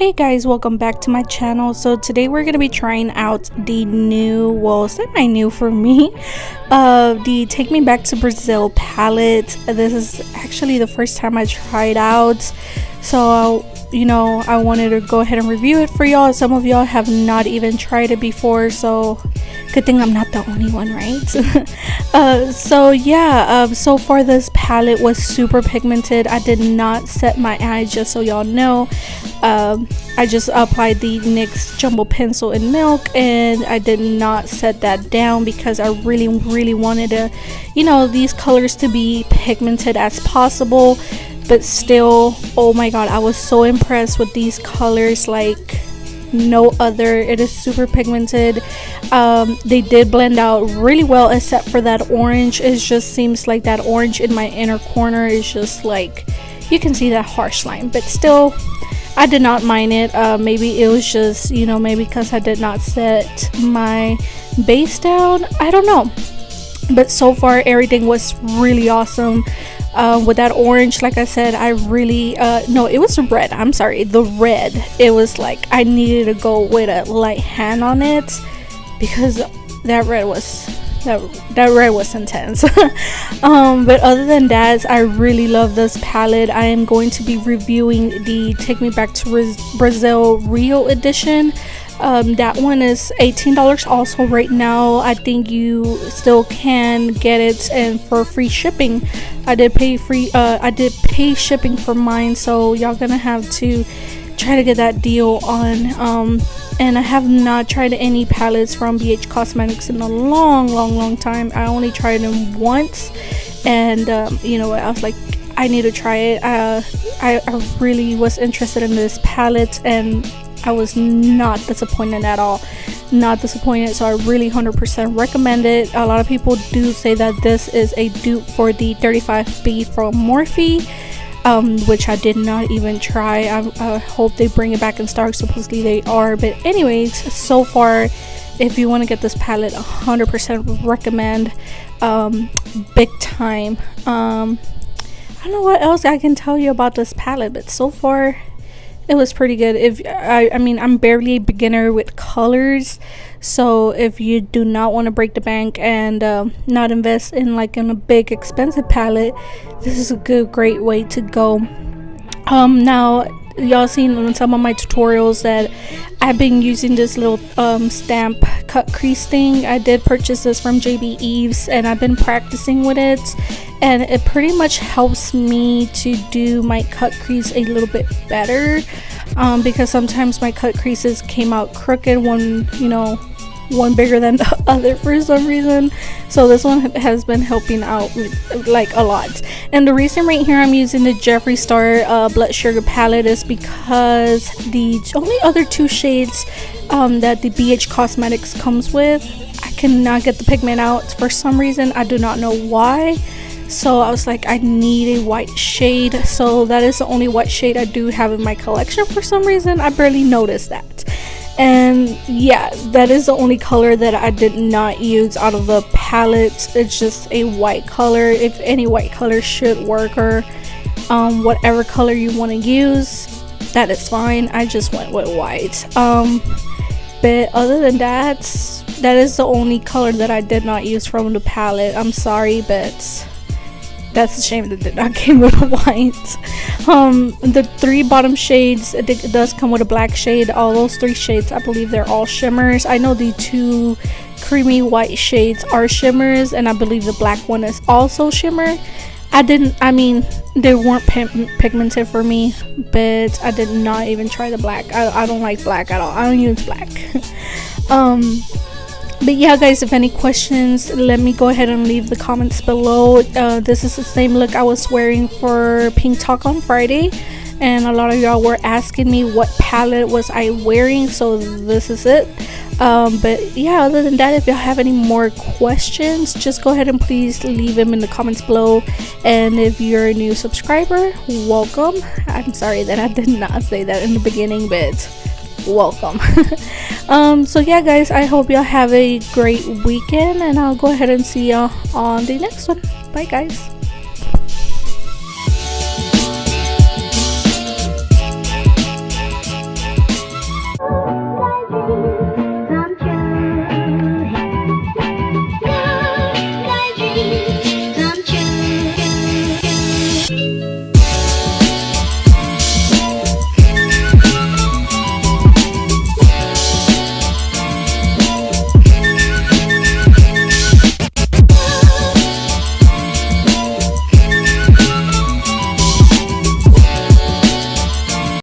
Hey guys, welcome back to my channel. So today we're going to be trying out the new, well, semi-new for me, the Take Me Back to Brazil palette. This is actually the first time I tried out, so I wanted to go ahead and review it for y'all. Some of y'all have not even tried it before, so good thing I'm not the only one, right? So far this palette was super pigmented. I did not set my eyes, just so y'all know. I just applied the NYX Jumbo Pencil in Milk, and I did not set that down because I really wanted to, these colors to be pigmented as possible. But still, oh my god, I was so impressed with these colors like no other. It is super pigmented. They did blend out really well, except for that orange. It just seems like that orange in my inner corner is just like, you can see that harsh line, but still I did not mind it. Maybe it was just, maybe because I did not set my base down, I don't know. But so far everything was really awesome. With that orange, like I said, I really no, it was red, I'm sorry, the red. It was like I needed to go with a light hand on it because that red was intense. But other than that, I really love this palette. I am going to be reviewing the Take Me Back to Brazil Rio edition. That one is $18 also right now. I think you still can get it, and for free shipping. I did pay shipping for mine, so y'all gonna have to try to get that deal on. And I have not tried any palettes from BH Cosmetics in a long time. I only tried them once, and I was like, I need to try it. I really was interested in this palette, and I was not disappointed at all. Not disappointed. So I really 100% recommend it. A lot of people do say that this is a dupe for the 35B from Morphe, which I did not even try. I hope they bring it back in stock. Supposedly they are, but anyways, so far if you want to get this palette, 100% recommend, big time. I don't know what else I can tell you about this palette, but so far it was pretty good. I mean, I'm barely a beginner with colors, so if you do not want to break the bank and not invest in a big expensive palette, this is a great way to go. Now y'all seen in some of my tutorials that I've been using this little stamp cut crease thing. I did purchase this from JB Eves, and I've been practicing with it, and it pretty much helps me to do my cut crease a little bit better, because sometimes my cut creases came out crooked, one bigger than the other for some reason. So this one has been helping out like a lot. And the reason right here I'm using the Jeffree Star Blood Sugar palette is because the only other two shades that the BH Cosmetics comes with, I cannot get the pigment out for some reason. I do not know why. So I was like, I need a white shade. So that is the only white shade I do have in my collection for some reason. I barely noticed that. And yeah, that is the only color that I did not use out of the palette. It's just a white color. If any white color should work, or whatever color you want to use, that is fine. I just went with white. But other than that, that is the only color that I did not use from the palette. I'm sorry, but that's a shame that it did not came with a white. The three bottom shades, it does come with a black shade. All those three shades, I believe they're all shimmers. I know the two creamy white shades are shimmers, and I believe the black one is also shimmer. They weren't pigmented for me, but I did not even try the black. I don't like black at all. I don't use black. But yeah guys, if any questions, let me go ahead and leave the comments below. This is the same look I was wearing for Pink Talk on Friday, and a lot of y'all were asking me what palette was I wearing, so this is it. But yeah, other than that, if y'all have any more questions, just go ahead and please leave them in the comments below. And if you're a new subscriber, welcome. I'm sorry that I did not say that in the beginning, but welcome. So yeah guys, I hope y'all have a great weekend, and I'll go ahead and see y'all on the next one. Bye guys.